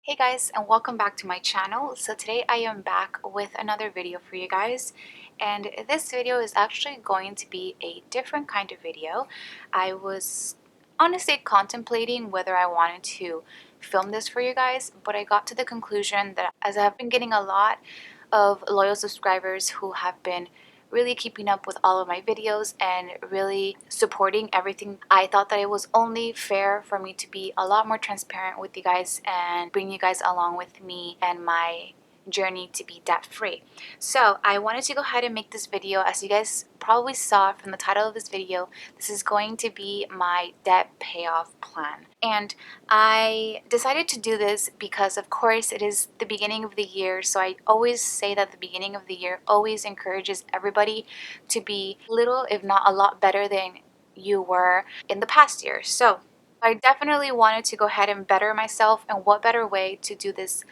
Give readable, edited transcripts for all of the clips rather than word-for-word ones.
Hey guys, and welcome back to my channel. So today I am back with another video for you guys, and this video is actually going to be a different kind of video. I was honestly contemplating whether I wanted to film this for you guys, but I got to the conclusion that as I've been getting a lot of loyal subscribers who have been really keeping up with all of my videos and really supporting everything, I thought that it was only fair for me to be a lot more transparent with you guys and bring you guys along with me and my journey to be debt free. So I wanted to go ahead and make this video. As you guys probably saw from the title of this video, this is going to be my debt payoff plan. And I decided to do this because of course it is the beginning of the year, so I always say that the beginning of the year always encourages everybody to be little if not a lot better than you were in the past year. So I definitely wanted to go ahead and better myself, and what better way to do this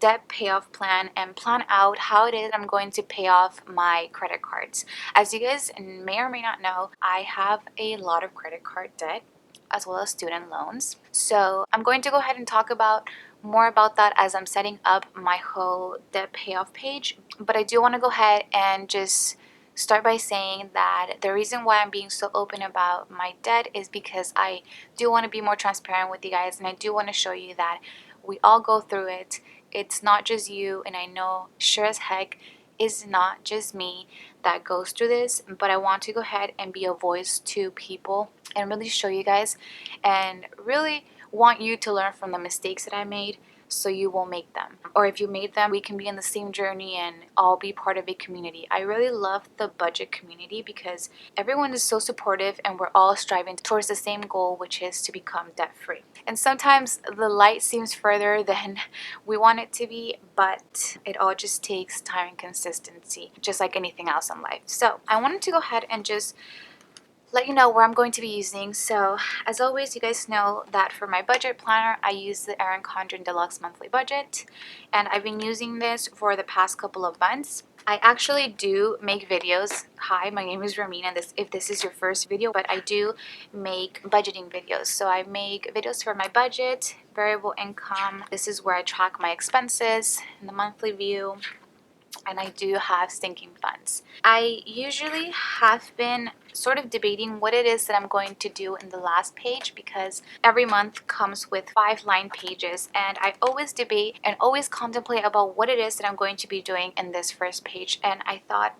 debt payoff plan and plan out how it is I'm going to pay off my credit cards. As you guys may or may not know, I have a lot of credit card debt as well as student loans. So I'm going to go ahead and talk about more about that as I'm setting up my whole debt payoff page. But I do want to go ahead and just start by saying that the reason why I'm being so open about my debt is because I do want to be more transparent with you guys, and I do want to show you that we all go through it. It's not just you, and I know sure as heck it's not just me that goes through this, but I want to go ahead and be a voice to people and really show you guys and really want you to learn from the mistakes that I made so you won't make them. Or if you made them, we can be in the same journey and all be part of a community. I really love the budget community because everyone is so supportive and we're all striving towards the same goal, which is to become debt free. And sometimes the light seems further than we want it to be, but it all just takes time and consistency, just like anything else in life. So I wanted to go ahead and just let you know where I'm going to be using. So as always, you guys know that for my budget planner, I use the Erin Condren Deluxe Monthly Budget, and I've been using this for the past couple of months. I actually do make videos. Hi, my name is Romina, if this is your first video, but I do make budgeting videos. So I make videos for my budget, variable income. This is where I track my expenses in the monthly view, and I do have sinking funds. I usually have been sort of debating what it is that I'm going to do in the last page, because every month comes with 5-line pages, and I always debate and always contemplate about what it is that I'm going to be doing in this first page. And I thought,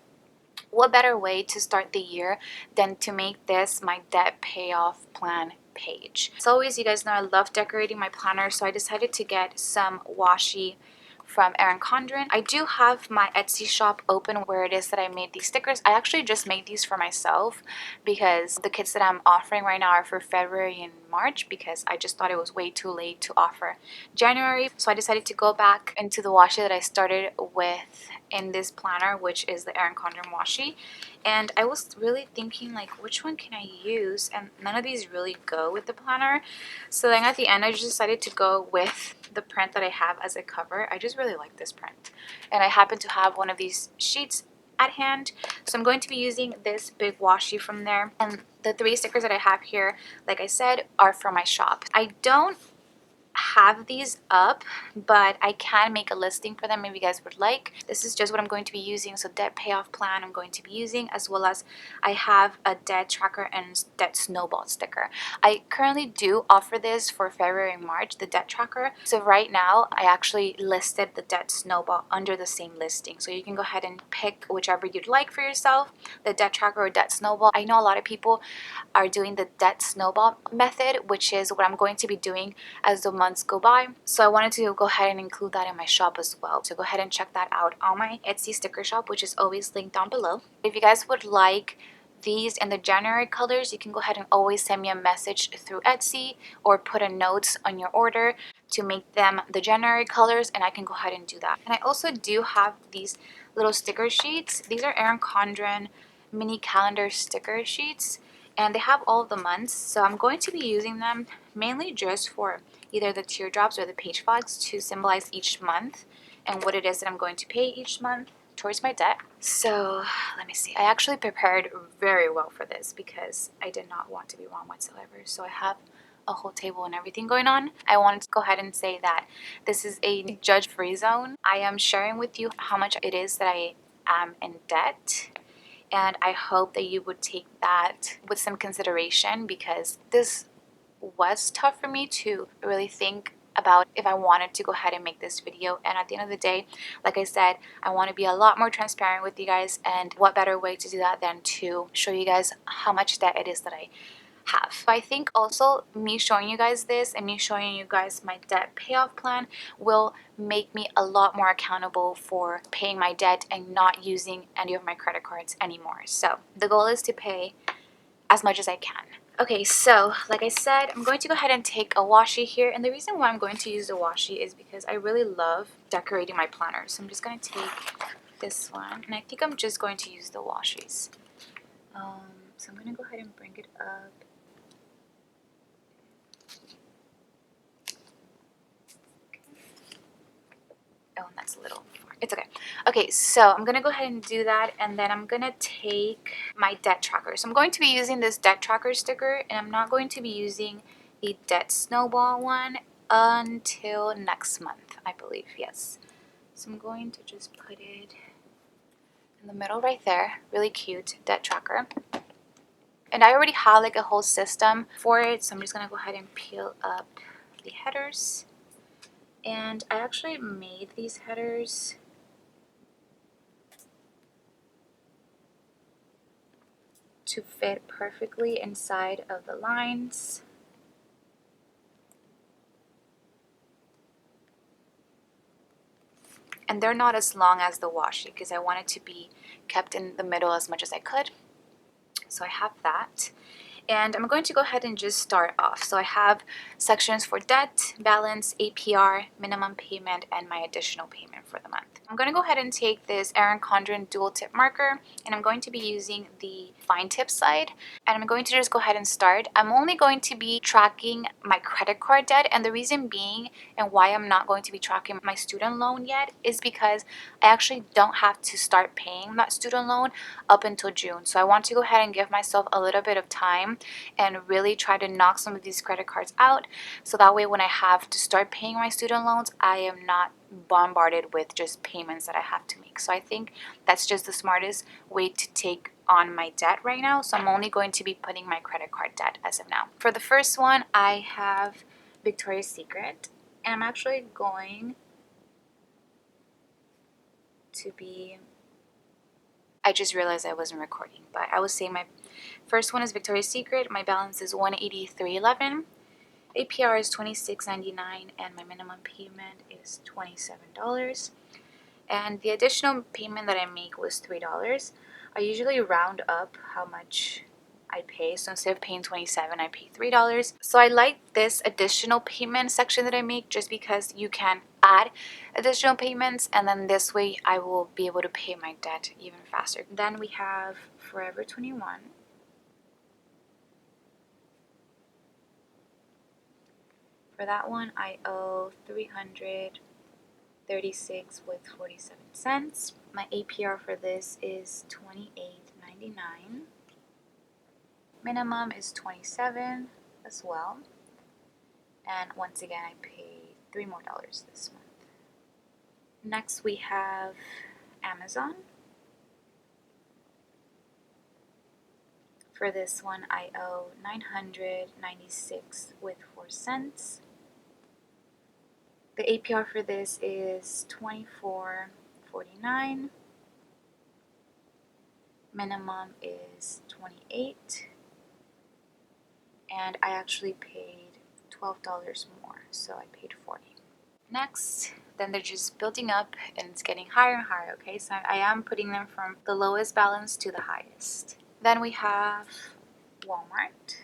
what better way to start the year than to make this my debt payoff plan page. As always, you guys know I love decorating my planner, so I decided to get some washi from Erin Condren. I do have my Etsy shop open where it is that I made these stickers. I actually just made these for myself because the kits that I'm offering right now are for February and March, because I just thought it was way too late to offer January. So I decided to go back into the washi that I started with in this planner, which is the Erin Condren washi. And I was really thinking, like, which one can I use? And none of these really go with the planner. So then at the end, I just decided to go with the print that I have as a cover. I just really like this print. And I happen to have one of these sheets at hand. So I'm going to be using this big washi from there. And the 3 stickers that I have here, like I said, are from my shop. I don't have these up, but I can make a listing for them if you guys would like. This is just what I'm going to be using. So debt payoff plan I'm going to be using, as well as I have a debt tracker and debt snowball sticker. I currently do offer this for February and March, the debt tracker. So right now I actually listed the debt snowball under the same listing, so you can go ahead and pick whichever you'd like for yourself, the debt tracker or debt snowball. I know a lot of people are doing the debt snowball method, which is what I'm going to be doing as the months go by. So I wanted to go ahead and include that in my shop as well. So go ahead and check that out on my Etsy sticker shop, which is always linked down below. If you guys would like these in the January colors, you can go ahead and always send me a message through Etsy or put a note on your order to make them the January colors, and I can go ahead and do that. And I also do have these little sticker sheets. These are Erin Condren mini calendar sticker sheets, and they have all of the months. So I'm going to be using them mainly just for either the teardrops or the page flags to symbolize each month and what it is that I'm going to pay each month towards my debt. So let me see. I actually prepared very well for this because I did not want to be wrong whatsoever. So I have a whole table and everything going on, I wanted to go ahead and say that this is a judge-free zone. I am sharing with you how much it is that I am in debt, and I hope that you would take that with some consideration, because this was tough for me to really think about if I wanted to go ahead and make this video. And at the end of the day, like I said, I want to be a lot more transparent with you guys, and what better way to do that than to show you guys how much debt it is that I have. I think also me showing you guys this and me showing you guys my debt payoff plan will make me a lot more accountable for paying my debt and not using any of my credit cards anymore. So the goal is to pay as much as I can. Okay, so like I said, I'm going to go ahead and take a washi here, and the reason why I'm going to use the washi is because I really love decorating my planners. So I'm just going to take this one, and I think I'm just going to use the washis. So I'm going to go ahead and bring it up. Oh, and that's a little, it's okay. Okay, so I'm gonna go ahead and do that, and then I'm gonna take my debt tracker. So I'm going to be using this debt tracker sticker, and I'm not going to be using the debt snowball one until next month, I believe. Yes. So I'm going to just put it in the middle right there. Really cute debt tracker. And I already have like a whole system for it, so I'm just gonna go ahead and peel up the headers. And I actually made these headers to fit perfectly inside of the lines. And they're not as long as the washi because I want it to be kept in the middle as much as I could. So I have that. And I'm going to go ahead and just start off. So I have sections for debt, balance, APR, minimum payment, and my additional payment for the month. I'm going to go ahead and take this Erin Condren dual tip marker, and I'm going to be using the fine tip side. And I'm going to just go ahead and start. I'm only going to be tracking my credit card debt, and the reason being and why I'm not going to be tracking my student loan yet is because I actually don't have to start paying that student loan up until June. So I want to go ahead and give myself a little bit of time and really try to knock some of these credit cards out, so that way when I have to start paying my student loans, I am not bombarded with just payments that I have to make. So I think that's just the smartest way to take on my debt right now. So I'm only going to be putting my credit card debt as of now. For the first one, I have Victoria's Secret, and I'm actually going to be, I just realized I wasn't recording, but I was saying my first one is Victoria's Secret. My balance is $183.11. APR is $26.99, and my minimum payment is $27. And the additional payment that I make was $3. I usually round up how much I pay, so instead of paying $27, I pay $3. So I like this additional payment section that I make just because you can add additional payments, and then this way I will be able to pay my debt even faster. Then we have Forever 21. For that one, I owe $336.47. My APR for this is $28.99. Minimum is $27 as well. And once again, I paid $3 more this month. Next, we have Amazon. For this one, I owe $996.04. The APR for this is $24.49. Minimum is $28. And I actually paid $12 more, so I paid $40. Next, then they're just building up and it's getting higher and higher, okay? So I am putting them from the lowest balance to the highest. Then we have Walmart.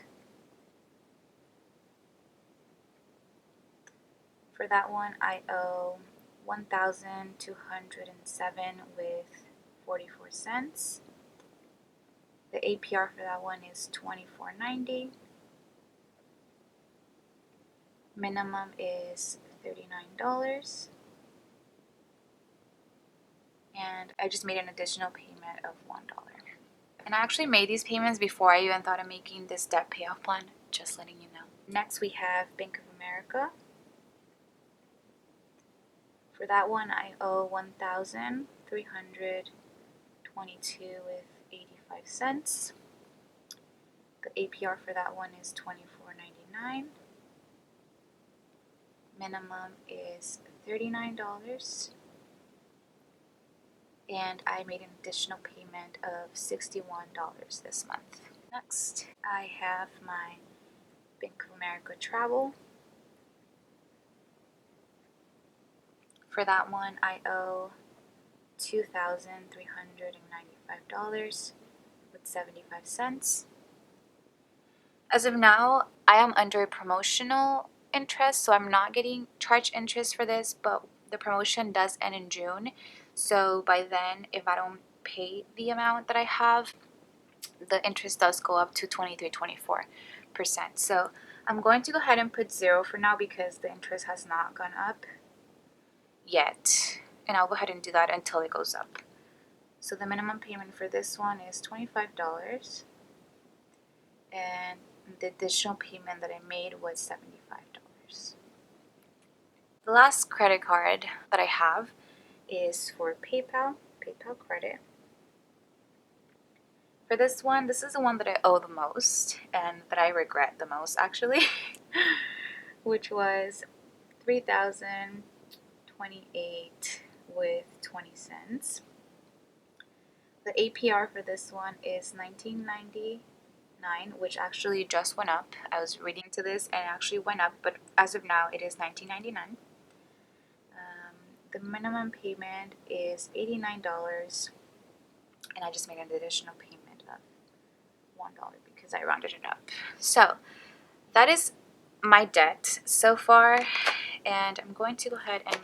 For that one, I owe $1,207.44. The APR for that one is $24.90. Minimum is $39. And I just made an additional payment of $1. And I actually made these payments before I even thought of making this debt payoff plan, just letting you know. Next we have Bank of America. For that one, I owe $1,322 with 85 cents. The APR for that one is $24.99. Minimum is $39. And I made an additional payment of $61 this month. Next, I have my Bank of America Travel. For that one, I owe $2,395 with 75 cents. As of now, I am under promotional interest, so I'm not getting charged interest for this, but the promotion does end in June. So by then, if I don't pay the amount that I have, the interest does go up to 23-24%. So I'm going to go ahead and put 0 for now because the interest has not gone up yet. And I'll go ahead and do that until it goes up. So the minimum payment for this one is $25. And the additional payment that I made was $75. The last credit card that I have is for PayPal credit. For this one, this is the one that I owe the most and that I regret the most actually, which was $3,028 with 20 cents. The APR for this one is $19.99, which actually just went up. I was reading into this and it actually went up, but as of now it is $19.99. The minimum payment is $89, and I just made an additional payment of $1 because I rounded it up. So that is my debt so far, and I'm going to go ahead and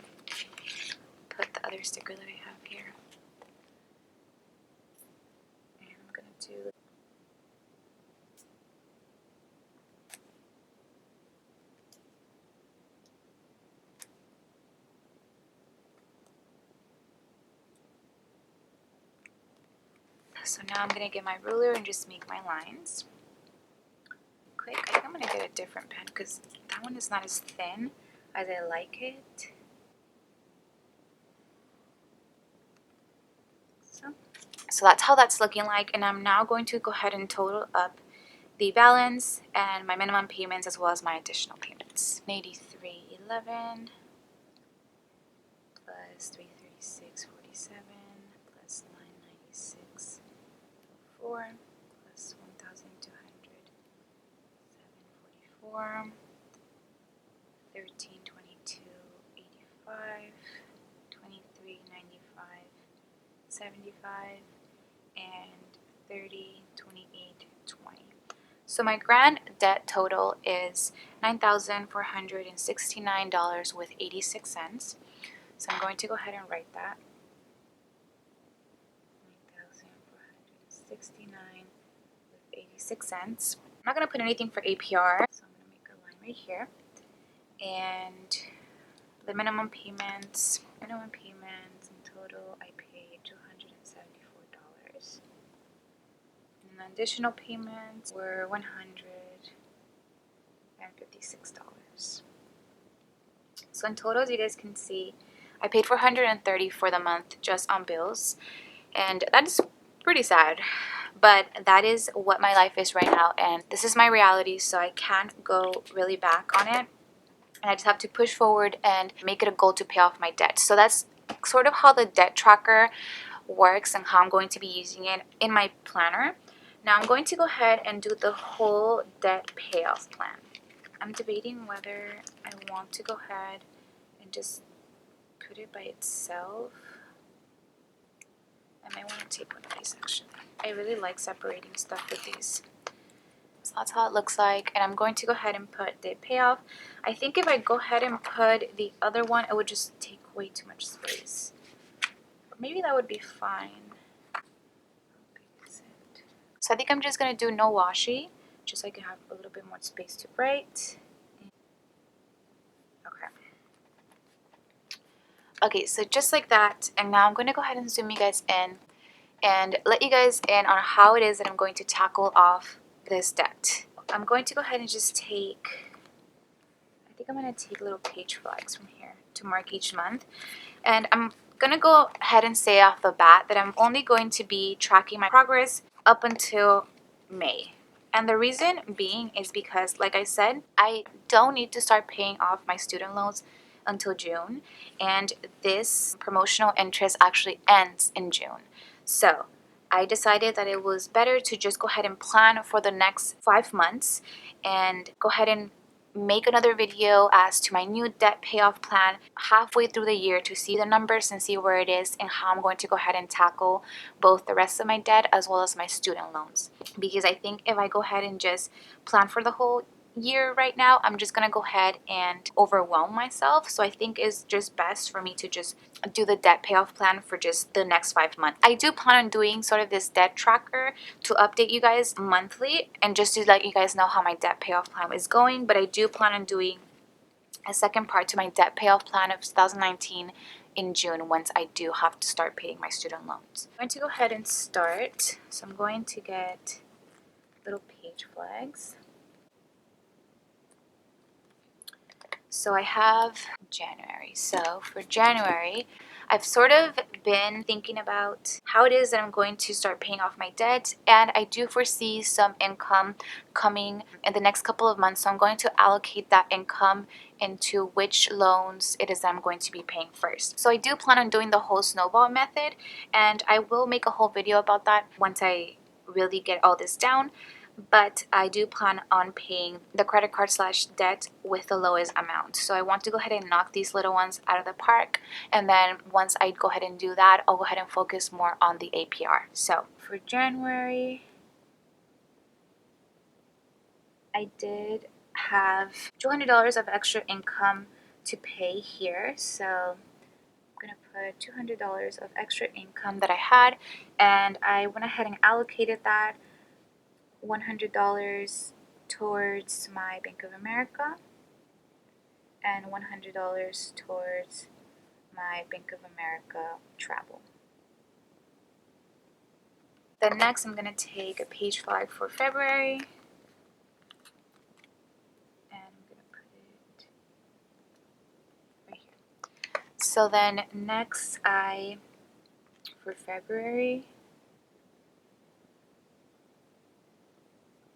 put the other sticker that I have here. And I'm going to do so now I'm going to get my ruler and just make my lines. Quick, I think I'm going to get a different pen because that one is not as thin as I like it. So that's how that's looking like, and I'm now going to go ahead and total up the balance and my minimum payments as well as my additional payments. $83.11 plus $336.47 plus $996.04 plus $1,200.744, $1322.85, $23.95.75, and $30.28.20. So my grand debt total is $9,469 with 86 cents. So I'm going to go ahead and write that. 9,469 with 86 cents. I'm not going to put anything for APR, so I'm going to make a line right here. And the minimum payments in total, I paid $274. And the additional payments were $156. So in total, as you guys can see, I paid $430 for the month just on bills, and that is pretty sad, but that is what my life is right now, and this is my reality, so I can't go really back on it, and I just have to push forward and make it a goal to pay off my debt. So that's sort of how the debt tracker works and how I'm going to be using it in my planner. Now I'm going to go ahead and do the whole debt payoff plan. I'm debating whether I want to go ahead and just put it by itself. I might want to take one of these actually. I really like separating stuff with these. So that's how it looks like, and I'm going to go ahead and put the payoff. I think if I go ahead and put the other one, it would just take way too much space. But maybe that would be fine. How big is it? So I think I'm just going to do no washi, just so I can have a little bit more space to write. Okay, so just like that, and now I'm going to go ahead and zoom you guys in and let you guys in on how it is that I'm going to tackle off this debt. I'm going to go ahead and just take think I'm going to take little page flags from here to mark each month. And I'm going to go ahead and say off the bat that I'm only going to be tracking my progress up until May. And the reason being is because, like I said, I don't need to start paying off my student loans until June. And this promotional interest actually ends in June. So I decided that it was better to just go ahead and plan for the next 5 months and go ahead and make another video as to my new debt payoff plan halfway through the year to see the numbers and see where it is and how I'm going to go ahead and tackle both the rest of my debt as well as my student loans. Because I think if I go ahead and just plan for the whole year right now, I'm just gonna go ahead and overwhelm myself. So I think it's just best for me to just do the debt payoff plan for just the next 5 months. I do plan on doing sort of this debt tracker to update you guys monthly and just to let you guys know how my debt payoff plan is going. But I do plan on doing a second part to my debt payoff plan of 2019 in June once I do have to start paying my student loans. I'm going to go ahead and start. So I'm going to get little page flags. So I have January. So for January, I've sort of been thinking about how it is that I'm going to start paying off my debt, and I do foresee some income coming in the next couple of months. So I'm going to allocate that income into which loans it is that I'm going to be paying first. So I do plan on doing the whole snowball method, and I will make a whole video about that once I really get all this down. But I do plan on paying the credit card / debt with the lowest amount. So I want to go ahead and knock these little ones out of the park. And then once I go ahead and do that, I'll go ahead and focus more on the APR. So for January, I did have $200 of extra income to pay here. So I'm going to put $200 of extra income that I had. And I went ahead and allocated that $100 towards my Bank of America and $100 towards my Bank of America travel. Then next I'm going to take a page flag for February and I'm going to put it right here. So then next for February,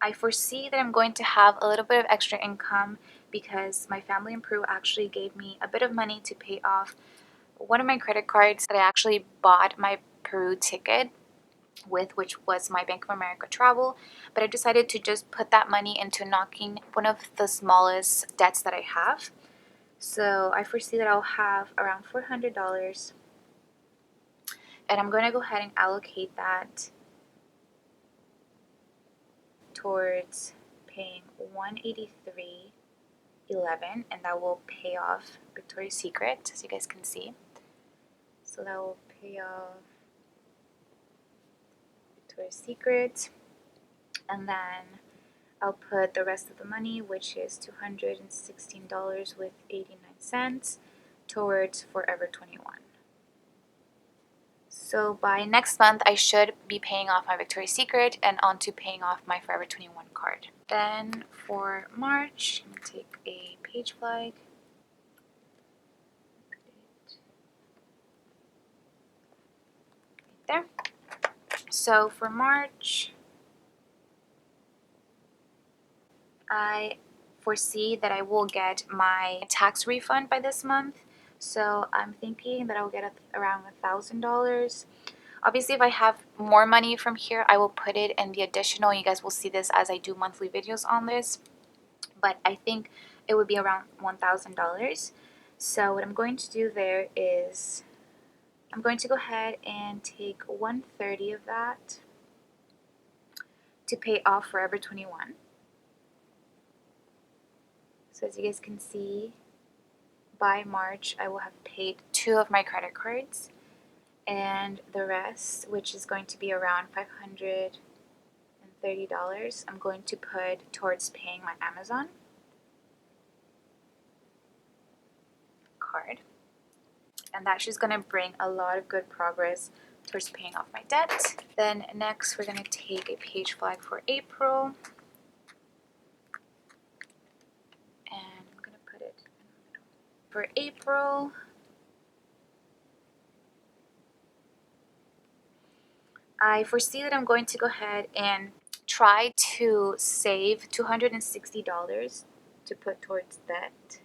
I foresee that I'm going to have a little bit of extra income because my family in Peru actually gave me a bit of money to pay off one of my credit cards that I actually bought my Peru ticket with, which was my Bank of America travel. But I decided to just put that money into knocking one of the smallest debts that I have. So I foresee that I'll have around $400, and I'm going to go ahead and allocate that towards paying $183.11, and that will pay off Victoria's Secret, as you guys can see. So that will pay off Victoria's Secret, and then I'll put the rest of the money, which is $216.89, towards Forever 21. So by next month, I should be paying off my Victoria's Secret and on to paying off my Forever 21 card. Then for March, I'm going to take a page flag. Right there. So for March, I foresee that I will get my tax refund by this month. So I'm thinking that I'll get around $1,000. Obviously, if I have more money from here, I will put it in the additional. You guys will see this as I do monthly videos on this. But I think it would be around $1,000. So what I'm going to do there is I'm going to go ahead and take $130 of that to pay off Forever 21. So as you guys can see, by March, I will have paid 2 of my credit cards, and the rest, which is going to be around $530, I'm going to put towards paying my Amazon card. And that's just going to bring a lot of good progress towards paying off my debt. Then next, we're going to take a page flag for April. And I'm going to put it For April, I foresee that I'm going to go ahead and try to save $260 to put towards debt.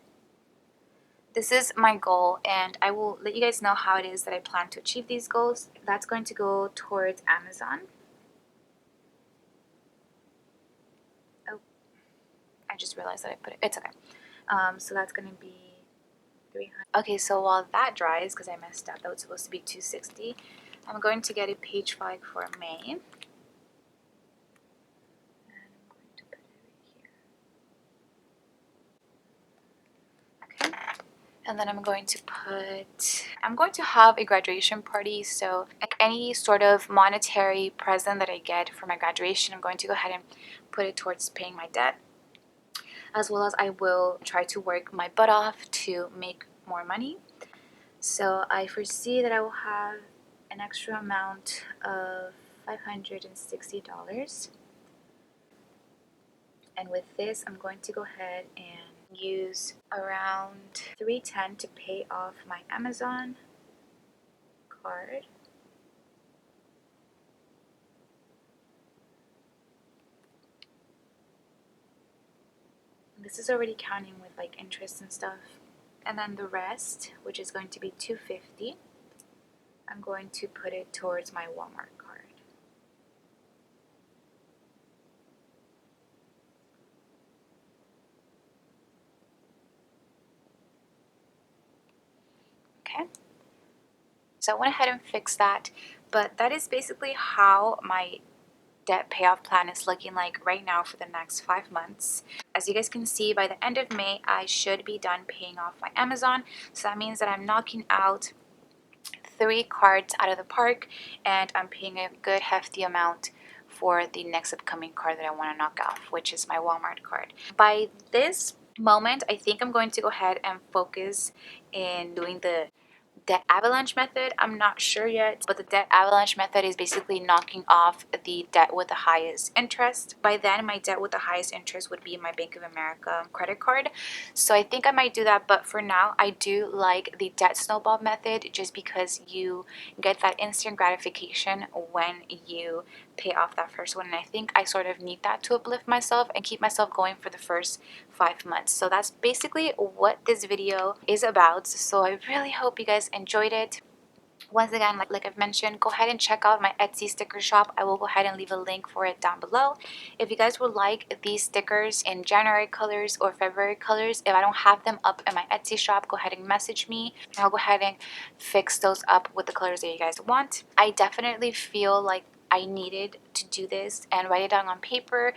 This is my goal, and I will let you guys know how it is that I plan to achieve these goals. That's going to go towards Amazon. Oh, I just realized that I put it. It's okay. So that's going to be 300. Okay, so while that dries, because I messed up, that was supposed to be 260. I'm going to get a page flag for May. And I'm going to put it right here. Okay. And then I'm going to have a graduation party. So any sort of monetary present that I get for my graduation, I'm going to go ahead and put it towards paying my debt. As well as I will try to work my butt off to make more money. So I foresee that I will have an extra amount of $560. And with this, I'm going to go ahead and use around $310 to pay off my Amazon card. This is already counting with like interest and stuff. And then the rest, which is going to be $250, I'm going to put it towards my Walmart card. Okay. So I went ahead and fixed that, but that is basically how my debt payoff plan is looking like right now for the next 5 months. As you guys can see, by the end of May, I should be done paying off my Amazon. So that means that I'm knocking out 3 cards out of the park, and I'm paying a good hefty amount for the next upcoming card that I want to knock off, which is my Walmart card. By this moment, I think I'm going to go ahead and focus in doing the debt avalanche method. I'm not sure yet, but the debt avalanche method is basically knocking off the debt with the highest interest. By then, my debt with the highest interest would be my Bank of America credit card. So I think I might do that, but for now, I do like the debt snowball method just because you get that instant gratification when you pay off that first one. And I think I sort of need that to uplift myself and keep myself going for the first 5 months. So that's basically what this video is about. So I really hope you guys enjoyed it. Once again, like I've mentioned, go ahead and check out my Etsy sticker shop. I will go ahead and leave a link for it down below. If you guys would like these stickers in January colors or February colors, if I don't have them up in my Etsy shop, go ahead and message me. I'll go ahead and fix those up with the colors that you guys want. I definitely feel like I needed to do this and write it down on paper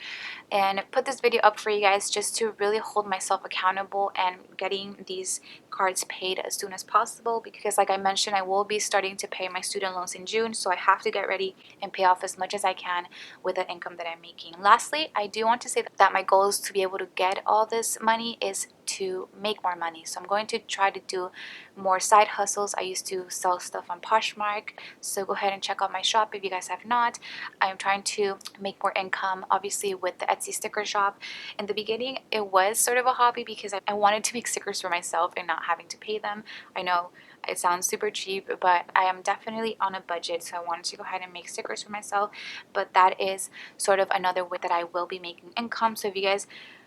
and put this video up for you guys just to really hold myself accountable and getting these cards paid as soon as possible, because like I mentioned, I will be starting to pay my student loans in June, so I have to get ready and pay off as much as I can with the income that I'm making. Lastly, I do want to say that my goal is to be able to get all this money is to make more money. So I'm going to try to do more side hustles. I used to sell stuff on Poshmark, so go ahead and check out my shop if you guys have not. I am trying to make more income, obviously, with the Etsy sticker shop. In the beginning, it was sort of a hobby because I wanted to make stickers for myself and not having to pay them. I know it sounds super cheap, but I am definitely on a budget, so I wanted to go ahead and make stickers for myself. But that is sort of another way that I will be making income. So if you guys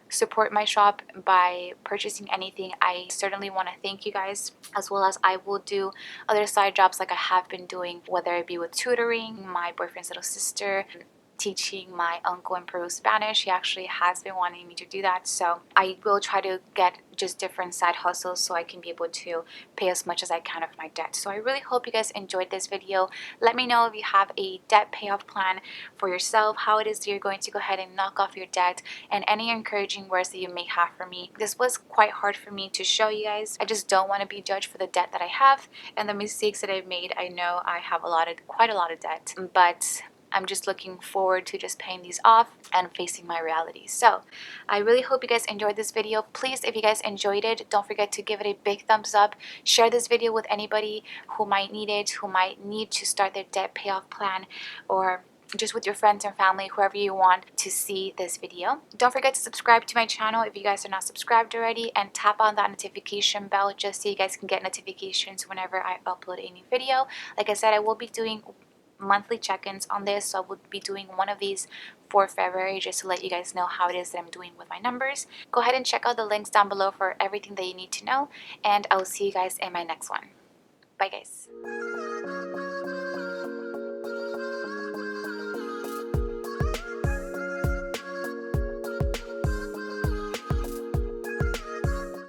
support my shop by purchasing anything, I certainly want to thank you guys, as well as I will do other side jobs like I have been doing, whether it be with tutoring my boyfriend's little sister, teaching my uncle in Peru Spanish. He actually has been wanting me to do that, so I will try to get just different side hustles so I can be able to pay as much as I can of my debt. So I really hope you guys enjoyed this video. Let me know if you have a debt payoff plan for yourself, how it is that you're going to go ahead and knock off your debt, and any encouraging words that you may have for me. This was quite hard for me to show you guys. I just don't want to be judged for the debt that I have and the mistakes that I've made. I know I have quite a lot of debt, but I'm just looking forward to just paying these off and facing my reality. So I really hope you guys enjoyed this video. Please, if you guys enjoyed it, don't forget to give it a big thumbs up. Share this video with anybody who might need it, who might need to start their debt payoff plan, or just with your friends and family, whoever you want to see this video. Don't forget to subscribe to my channel if you guys are not subscribed already, and tap on that notification bell just so you guys can get notifications whenever I upload a new video. Like I said, I will be doing monthly check-ins on this, so I will be doing one of these for February just to let you guys know how it is that I'm doing with my numbers. Go ahead and check out the links down below for everything that you need to know, and I will see you guys in my next one. Bye guys.